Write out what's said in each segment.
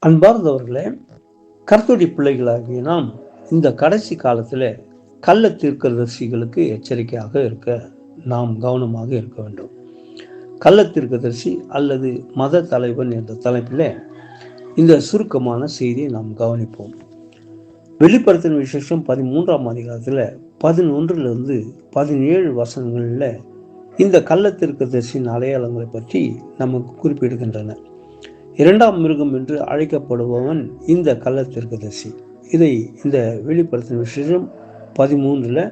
அன்பார்ந்தவர்களே, கர்த்தருடைய பிள்ளைகளாகிய நாம் இந்த கடைசி காலத்தில் கள்ள தீர்க்கதரிசிகளுக்கு எச்சரிக்கையாக இருக்க நாம் கவனமாக இருக்க வேண்டும். கள்ள தீர்க்கதரிசி அல்லது மத தலைவன் என்ற தலைப்பில் இந்த சுருக்கமான செய்தியை நாம் கவனிப்போம். வெளிப்படுத்தின விசேஷம் 13ஆம் அதிகாரத்தில் 11 17 வசனங்களில் இந்த கள்ள தீர்க்கதரிசியின் அடையாளங்களை பற்றி நமக்கு குறிப்பிடுகின்றன. இரண்டாம் மிருகம் என்று அழைக்கப்படுபவன் இந்த கள்ள தீர்க்கதரிசி. இதை இந்த வெளிப்படுத்தின விசேஷம் 13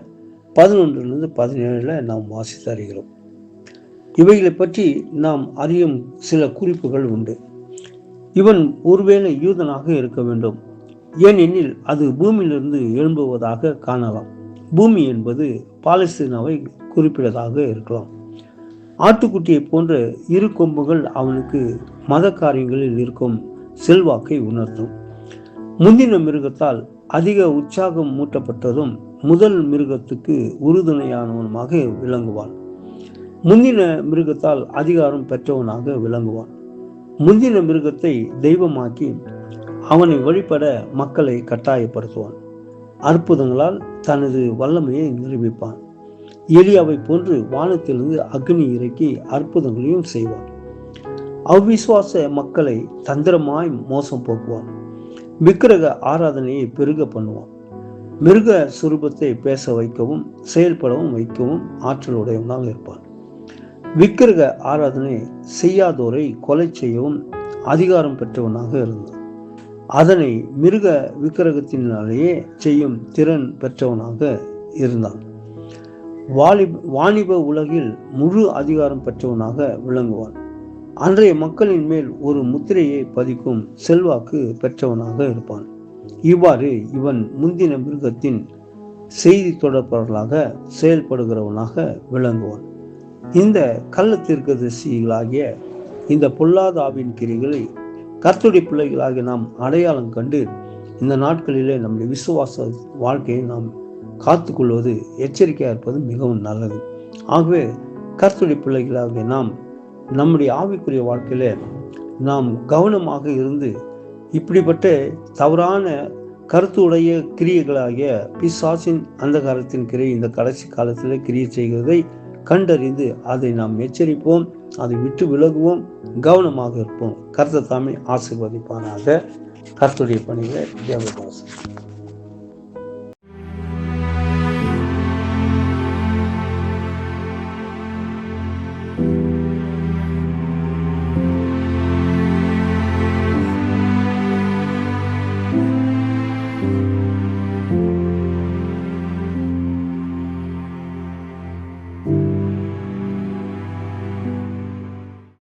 11 17 நாம் வாசித்து அறிகிறோம். இவைகளை பற்றி நாம் அறியும் சில குறிப்புகள் உண்டு. இவன் ஒருவேளை யூதனாக இருக்க வேண்டும், ஏனெனில் அது பூமியிலிருந்து எழும்புவதாக காணலாம். பூமி என்பது பாலஸ்தீனாவை குறிப்பிடதாக இருக்கலாம். ஆட்டுக்குட்டியை போன்ற இரு கொம்புகள் அவனுக்கு மத காரியங்களில் இருக்கும் செல்வாக்கை உணர்த்தும். முந்தின மிருகத்தால் அதிக உற்சாகம் மூட்டப்பட்டதும் முதல் மிருகத்துக்கு உறுதுணையானவனுமாக விளங்குவான். முந்தின மிருகத்தால் அதிகாரம் பெற்றவனாக விளங்குவான். முந்தின மிருகத்தை தெய்வமாக்கி அவனை வழிபட மக்களை கட்டாயப்படுத்துவான். அற்புதங்களால் தனது வல்லமையை நிரூபிப்பான். எலியாவை போன்று வானத்திலிருந்து அக்னி இறக்கி அற்புதங்களையும் செய்வான். அவ்விசுவாச மக்களை தந்திரமாய் மோசம் போக்குவான். விக்கிரக ஆராதனையை பெருக பண்ணுவான். மிருக சுரூபத்தை பேச வைக்கவும் செயல்படவும் வைக்கவும் ஆற்றலுடையவனாக இருப்பான். விக்கிரக ஆராதனை செய்யாதோரை கொலை செய்யவும் அதிகாரம் பெற்றவனாக இருந்தான். அதனை மிருக விக்கிரகத்தினாலேயே செய்யும் திறன் பெற்றவனாக இருந்தான். வாணிப உலகில் முழு அதிகாரம் பெற்றவனாக விளங்குவான். அன்றைய மக்களின் மேல் ஒரு முத்திரையை பதிக்கும் செல்வாக்கு பெற்றவனாக இருப்பான். இவ்வாறு இவன் முந்தின மிருகத்தின் செய்தி தொடர்பாளர்களாக செயல்படுகிறவனாக விளங்குவான். இந்த கள்ள தீர்க்கதரிசிகளாகிய இந்த பொல்லாத ஆவியின் கிரிகளை கர்த்தருடைய பிள்ளைகளாகிய நாம் அடையாளம் கண்டு இந்த நாட்களிலே நம்முடைய விசுவாச வாழ்க்கையை நாம் காத்துக்கொள்வது, எச்சரிக்கையாக இருப்பது மிகவும் நல்லது. ஆகவே கர்த்தருடைய பிள்ளைகளாகிய நாம் நம்முடைய ஆவிக்குரிய வாழ்க்கையில நாம் கவனமாக இருந்து இப்படிப்பட்ட தவறான கருத்துடைய கிரியைகளாகிய பிசாசின் அந்தகாரத்தின் கிரியை இந்த கடைசி காலத்தில் கிரியை செய்கிறதை கண்டறிந்து அதை நாம் எச்சரிப்போம், அதை விட்டு விலகுவோம், கவனமாக இருப்போம். கர்த்தர் தாமே ஆசீர்வதிப்பானாக. கர்த்தருடைய பணிகளை தேவதாஸ்.